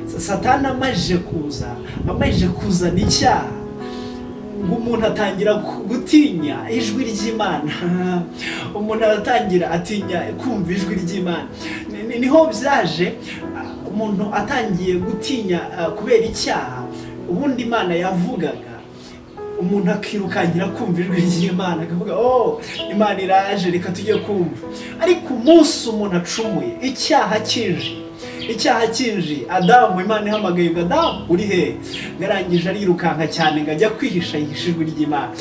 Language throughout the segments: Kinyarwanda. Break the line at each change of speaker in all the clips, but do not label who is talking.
Satani amajije kuzana icyaha, ngo umuntu atangira gutinya ijwi ry'Imana, umuntu aratangira atinya kumva ijwi ry'Imana. Niho byaje, umuntu atangiye gutinya kubera icyaha, ubundi Imana yavugaga, umuntu akirukankira kumva ijwi ry'Imana, akavuga Imana iraje, reka tujye kumva. Ariko umunsi umuntu acumuye, icyaha kinji, Adamu, Imana ihamagaye ngo Adamu uri he? Garangije arirukanka cyane ngo ajya kwihisha ijwi ry'Imana.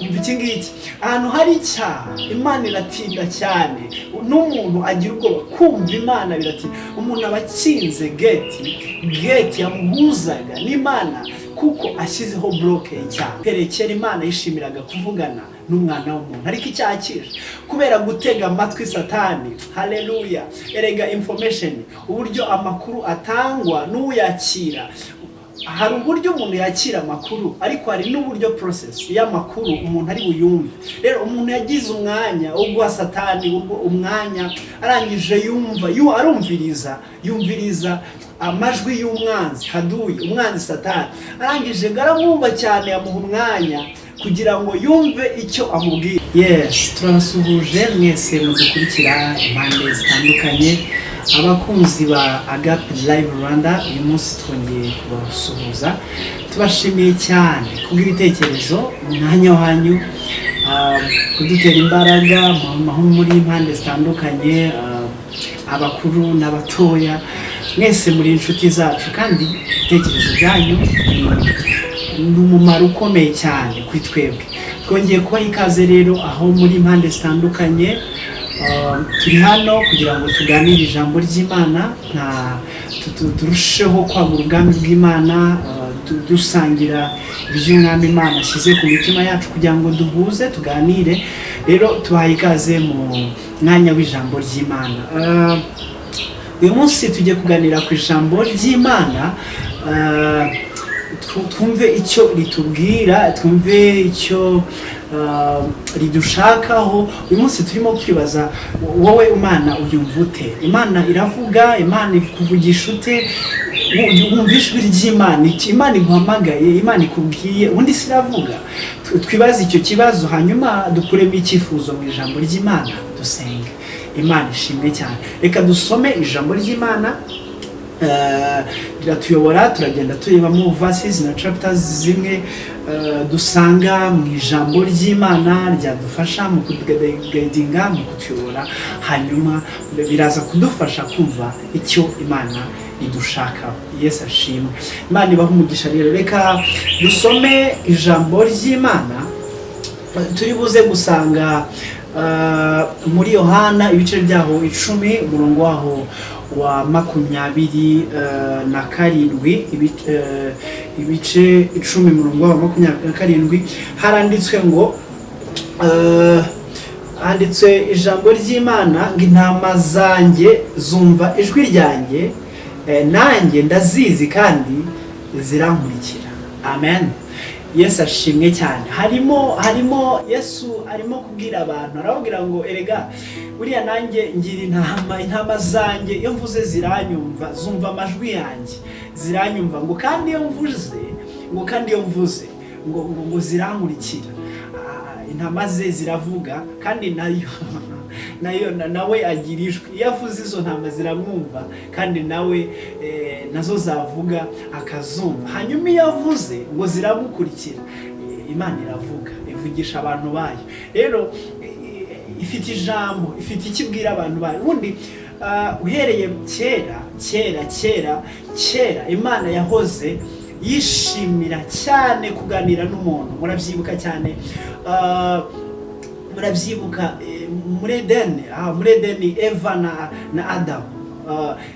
Umva iki ngiki, ahantu hari icyaha Imana iratinda cyane, n'umuntu agira ubwoba kumva Imana biratinda. Umuntu aba akinze gate yamuhuzaga n'Imana, kuko ashyizeho bloke y'icyaha. Perekera Imana yishimiraga kuvugana n'umwana w'umuntu, ariko icyaha kije kubera gutega amatwi Satani. Haleluya! Erega information, uburyo amakuru atangwa n'uyakira, hari uburyo umuntu yakira amakuru, ariko hari n'uburyo process y'amakuru umuntu ari buyumve. Rero umuntu yagize umwanya wo guha Satani umwanya, arangije yumviriza amajwi y'umwanzi haduye, umwanzi Satani, arangije garamwumva cyane, amuha umwanya kugira ngo yumve icyo amubwira. Yes, turasuhuje mwese mudukurikira impande zitandukanye, abakunzi ba Agape Live Rwanda. Uyu munsi twongeye kubasuhuza, tubashimiye cyane kubw'ibitekerezo, umwanya wanyu, kudutera imbaraga muri impande zitandukanye, abakuru n'abatoya, mwese muri inshuti zacu, kandi ibitekerezo byanyu ni umumaro ukomeye cyane kuri twebwe. Twongeye kubaha ikaze rero aho muri impande zitandukanye, turi hano kugira ngo tuganire ijambo ry'Imana, turusheho kwagura ubwami bw'Imana, dusangira ibyo Umwami Imana ashyize ku mitima yacu, kugira ngo duhuze tuganire. Rero tubaha ikaze mu mwanya w'ijambo ry'Imana. Uyu munsi tugiye kuganira ku ijambo ry'Imana, twumve icyo ritubwira, twumve icyo ridushakaho. Uyu munsi turimo kwibaza, wowe Imana uyumva ute? Imana iravuga, Imana ikuvugisha ute? Wumva ijwi ry'Imana, Imana iguhamagaye, Imana ikubwiye, ubundi se iravuga? Twibaze icyo kibazo, hanyuma dukuremo icyifuzo mu ijambo ry'Imana, dusenge. Imana ishimwe cyane. Reka dusome ijambo ry'Imana, riratuyobora, turagenda turebamo verses na chapters zimwe dusanga mu ijambo ry'Imana, ryadufasha mu kuduguidinga, mu kutuyobora, hanyuma biraza kudufasha kumva icyo Imana idushaka. Yesu ashimwe. Imana ibaha umugisha. Rero reka dusome ijambo ry'Imana, turi buze gusanga muri Yohana ibice byaho 10, umurongo waho wa 27, ibice 10 umurongo wa 27, haranditswe ngo, handitswe ijambo ry'Imana ngo intama zanjye zumva ijwi ryanjye, nanjye ndazizi kandi zirankurikira. Amen. Yesu ashimwe cyane. Harimo Yesu arimo kubwira abantu, arababwira ngo erega buriya nanjye ngira intama zanjye, iyo mvuze ziranyumva, zumva amajwi yanjye, ziranyumva, ngo kandi iyo mvuze ngo zirankurikira. Intama ze ziravuga, kandi nawe agira ijwi. Iyo avuze izo ntama ziramwumva, kandi nazo zavuga akazumva. Hanyuma iyo avuze ngo ziramukurikira, Imana iravuga, ivugisha abantu bayo. Rero ifite ijambo, ifite ikibwira abantu bayo. Ubundi uhereye kera Imana yahoze yishimira cyane kuganira n'umuntu. Murabyibuka cyane, muri Edeni, Eva na Adamu.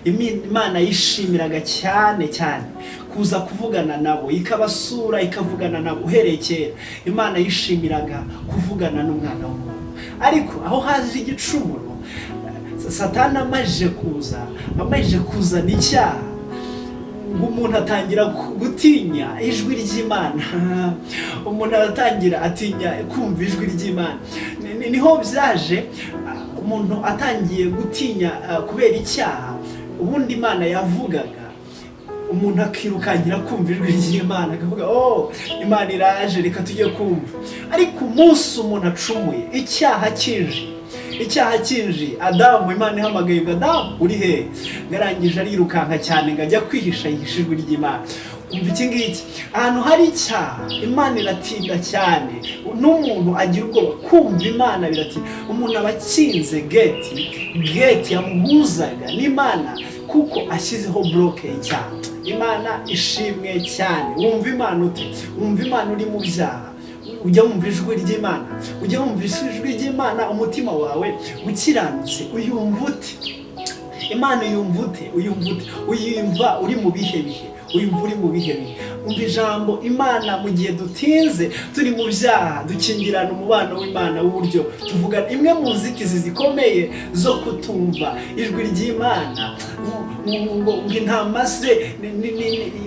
Imana yishimiraga cyane kuza kuvugana nabo, ikabasura, ikavugana nabo. Uhereye kera Imana yishimiraga kuvugana n'umwana w'umuntu. Ariko aho haje igicumuro, Satani amajije kuzana icyaha, ngo umuntu atangira gutinya ijwi ry'Imana, umuntu aratangira atinya kumva ijwi ry'Imana. Niho byaje, umuntu atangiye gutinya kubera icyaha, ubundi Imana yavugaga, umuntu akirukankira kumva ijwi ry'Imana akavuga oh Imana iraje reka tujye kumva. Ariko umunsi umuntu acumuye, icyaha kinji Adamu, Imana ihamagaye ngo Adamu uri he? Garangije arirukanka cyane ngo ajya kwihisha ijwi ry'Imana. Umva iki ngiki, ahantu hari icyaha Imana iratinda cyane, n'umuntu agira ubwoba kumva Imana biratinda. Umuntu aba akinze gate yamuhuzaga n'Imana kuko ashyizeho bloke y'icyaha. Imana ishimwe cyane. Wumva Imana ute? Wumva Imana uri mu byaha, ujya wumva ijwi ry'Imana, ujya wumva ijwi ry'Imana, umutima wawe ukiranutse uyumva ute? Imana uyumva ute? Uyumva uri mu bihe bihe? Uyumva uri mu bihe bihe? Umva ijambo Imana mu gihe dutinze turi mu byaha, dukingirana umubano w'Imana w'uburyo tuvuga imwe mu nzitizi zikomeye zo kutumva ijwi ry'Imana. Ngo intama ze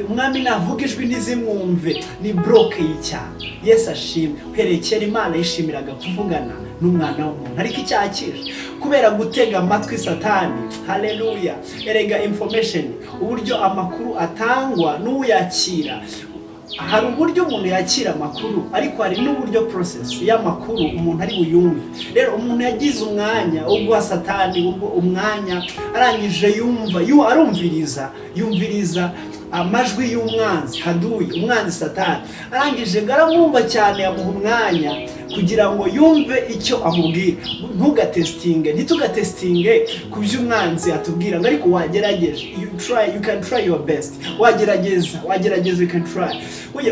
umwami navuga ijwi ntizimwumve, ni bloke y'icyaha. Yesu ashimwe. Kera Imana yishimiraga kuvugana n'umwana w'umuntu, ariko icyaha kije kubera gutega amatwi Satani. Haleluya. Erega information, uburyo amakuru atangwa n'uyakira, hari uburyo umuntu yakira amakuru, ariko hari n'uburyo process y'amakuru umuntu ari buyumve. Rero umuntu yagize umwanya wo guha Satani umwanya, arangije yumviriza amajwi y'umwanzi haduye, umwanzi Satani. Arangije ngaramwumva cyane, amuha umwanya kugira ngo yumve icyo amubwira. Ntitugatestinge ku byo umwanzi atubwira, ngo ariko wagerageje, you can try your best. Wagerageza, you can try.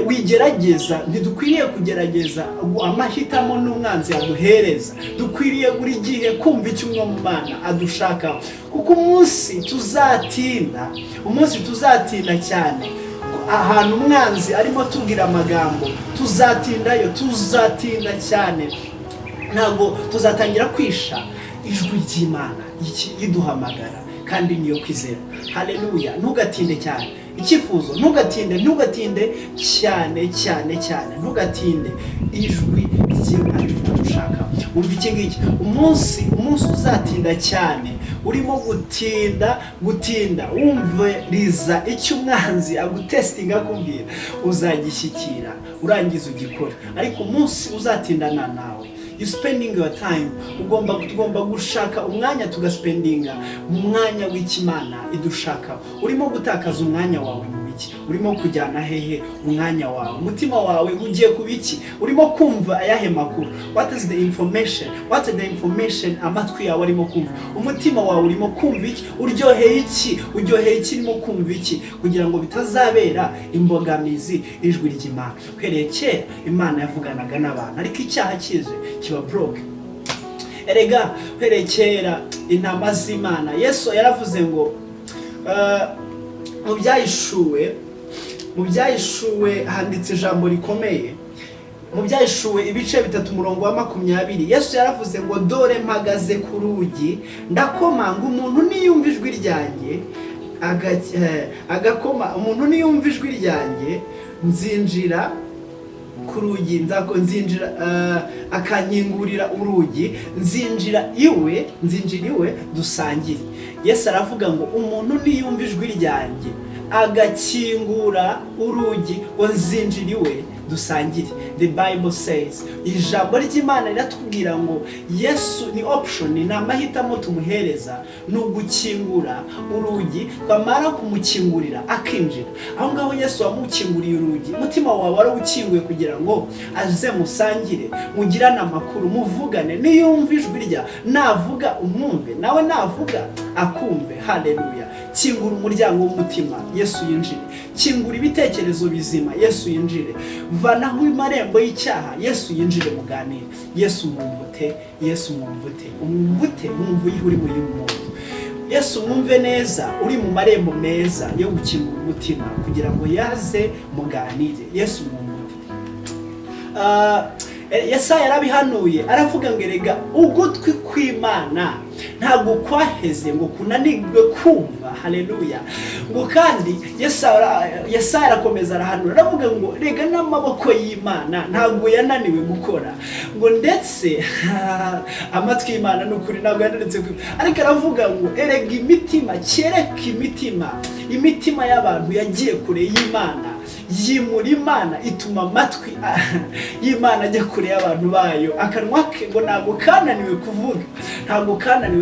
Wigerageza, ntidukwiriye kugerageza amahitamo n'umwanzi aduhereza. Dukwiriye buri gihe kumva icyo Umwana adushaka, kuko umunsi tuzatinda cyane ahantu umwanzi arimo tubwira amagambo, tuzatinda cyane. Ntabwo tuzatangira kwisha ijwi ry'Imana iduhamagara, kandi niyo kwizera. Haleluya. Ntugatinde cyane icyifuzo, ntugatinde cyane, ntugatinde ijwi ry'Imana dushaka. Umva iki ngiki, umunsi uzatinda cyane, urimo gutinda wumviriza icyo umwanzi agutestinga akubwira, uzagishyikira urangiza ugikora. Ariko umunsi uzatindana nawe, you spending your time, tugomba gushaka umwanya tugaspendinga mu mwanya w'Imana idushaka. Urimo gutakaza umwanya wawe mu biki? Urimo kujyana hehe umwanya wawe? Umutima wawe ugiye kubiki? Urimo kumva ayahe makuru? What is the information amatwi yawe arimo kumva? Umutima wawe urimo kumva iki? Uryoheye iki urimo kumva iki? Kugira ngo bitazabera imbogamizi ijwi ry'Imana. Kera Imana yavuganaga n'abantu, ariko icyaha kize kiba broke. Erega kera intama z'Imana, Yesu yaravuze ngo mu byahishuwe handitse ijambo rikomeye. Mu byahishuwe ibice 3:20, Yesu yaravuze ngo dore mpagaze ku rugi ndakomanga, umuntu niyumva ijwi ryanjye umuntu niyumva ijwi ryanjye nzinjira ku rugi, akanyingurira urugi, nzinjira iwe dusangire. Yesu aravuga ngo umuntu niyumva ijwi ryanjye agakingura urugi, ngo nzinjira iwe dusangire. The Bible says, ijambo ry'Imana riratubwira ngo Yesu ni option, ni amahitamo tumuhereza, ni ugukingura urugi. Twamara kumukingurira akinjira. Aho ngaho Yesu wamukinguriye urugi, umutima wawe warawukinguye kugira ngo aze musangire, mugirane amakuru, muvugane. Niyumva ijwi rya, navuga umwumve, nawe navuga akumve. Haleluya. Kingura umuryango w'umutima, Yesu yinjire. Kingura ibitekerezo bizima, Yesu yinjire. Vanaho amarembo y'icyaha, Yesu yinjire muganire. Yesu mwumvute, umwumvute uri muri muntu. Yesu mwumve neza, uri mu marembo meza yo gukingura umutima kugira ngo yaze muganire. Yesu mwumvute. Yesaya yarabihanuye, aravuga ngo erega ugutwi kw'Imana ntabwo kwaheze ngo kunanirwe kumva. Haleluya. Ngo kandi Yesaya arakomeza arahanura aravuga ngo rega n'amaboko y'Imana ntabwo yananiwe gukora, ngo ndetse amatwi y'Imana n'ukuri ntabwo yananitse, ariko aravuga ngo erega imitima, kereka imitima y'abantu yagiye kure y'Imana, yimura Imana, ituma amatwi y'Imana ajya kure y'abantu bayo, akanwa ke ngo ntabwo kananiwe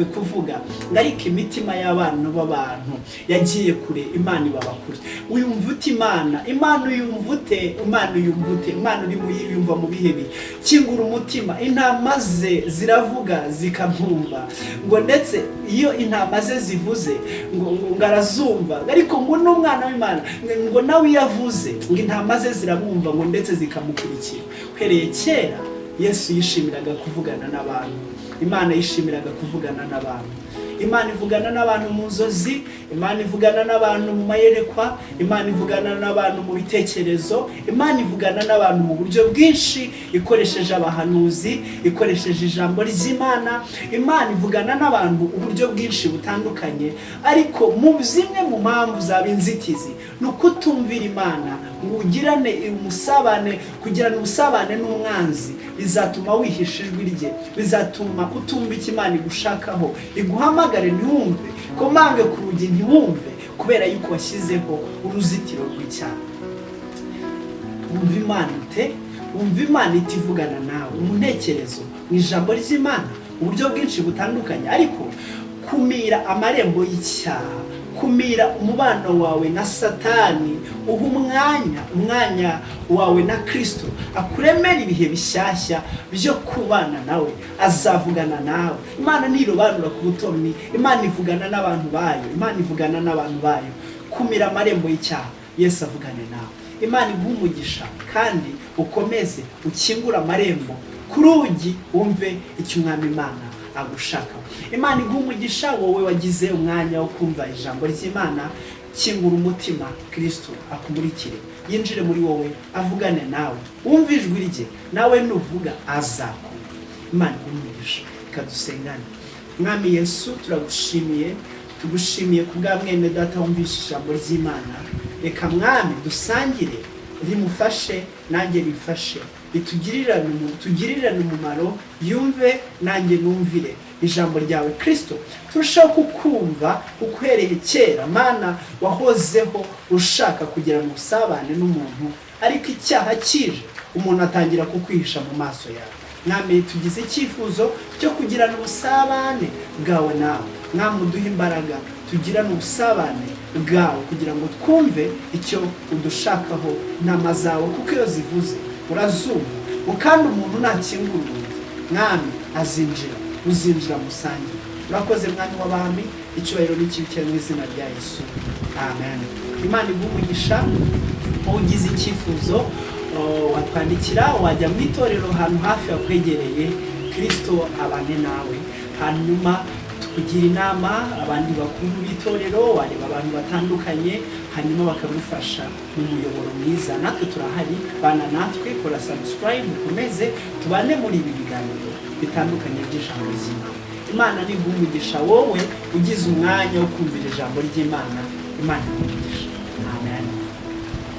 kuvuga, ngo ariko imitima y'abantu b'abantu yagiye kure, Imana ibaba kure. Uyumva ute Imana uyumva ute? Imana uri muyumva mu bihe bibi. Kingura umutima, intama ze ziravuga zikamwumva, ngo ndetse iyo intama ze zivuze ngo arazumva, ariko ngo n'umwana w'Imana ngo nawe yavuze ngo intama ze ziramwumva, ngo ndetse zikamukurikira. Uhereye kera Yesu yishimiraga kuvugana n'abantu, Imana yishimiraga kuvugana n'abantu. Imana ivugana n'abantu mu nzozi, Imana ivugana n'abantu mu mayerekwa, Imana ivugana n'abantu mu bitekerezo, Imana ivugana n'abantu mu buryo bwinshi, ikoresheje abahanuzi, ikoresheje ijambo ry'Imana. Imana ivugana n'abantu uburyo bwinshi butandukanye, ariko mu zimwe mu mpamvu zaba inzitizi ni ukutumvira Imana, ngo ugirane ubusabane n'umwanzi, bizatuma wihisha ijwi rye, bizatuma utumva icyo Imana igushakaho, iguhamagare ntiwumve, komange ku rugi ntiwumve, kubera yuko washyizeho uruzitiro rw'icyaha. Wumva Imana itivugana nawe mu ntekerezo, mu ijambo ry'Imana, uburyo bwinshi butandukanye, ariko kumira amarembo y'icyaha, kumira umubano wawe na Satani, uha umwanya wawe na Kristo, akuremera ibihe bishyashya byo kubana nawe, azavugana nawe. Imana ntirobanura ku butoni, Imana ivugana n'abantu bayo, kumira amarembo y'icyaha, Yesu avugane nawe. Imana iguha umugisha kandi ukomeze ukingura amarembo ku rugi, wumve icyo Umwami Imana agushakaho. Imana iguha umugisha wowe wagize umwanya wo kumva ijambo ry'Imana. Kingura umutima, Kristo akumurikire, yinjire muri wowe, avugane nawe, wumve ijwi rye, nawe nuvuga azakumva. Imana iguha umugisha. Kadusengane. Umwami Yesu, tugushimiye kubwa mwene data wumvishe ijambo ry'Imana. Reka Mwami dusangire, rimufashe nanjye rifashe, tugirirane umumaro, yumve nanjye numvire ijambo ryawe. Kristo, turushaho kukumva ukwereye kera. Mana, wahozeho ushaka kugira mu busabane n'umuntu, ariko icyaha kije umuntu atangira kukwihisha mu maso yawe. Mwami, tugize icyifuzo cyo kugirana ubusabane bwawe nawe. Mwami, uduhe imbaraga tugirane ubusabane bwawe, kugira ngo twumve icyo udushakaho. Intama zawe kuko iyo zivuze urazumva, kandi umuntu nakingura urugi, Mwami uzinjira musange. Urakoze Mwami w'abami, icyubahiro n'ikibi mu izina rya Yesu, amen. Imana iguha umugisha. Ugize icyifuzo watwandikira, wajya mu itorero ahantu hafi yakwegereye, Kristo abane nawe. Hanyuma tukugira inama, abandi bakuru b'itorero, wareba abantu batandukanye, hanyuma bakagufasha mu muyoboro mwiza. Natwe turahari, bana natwe, kora subscribe, ukomeze tubane muri ibi biganiro bitandukanye by'ijambo ry'Imana. Imana niguha umugisha wowe ugize umwanya wo kumvira ijambo ry'Imana. Imana iguha umugisha.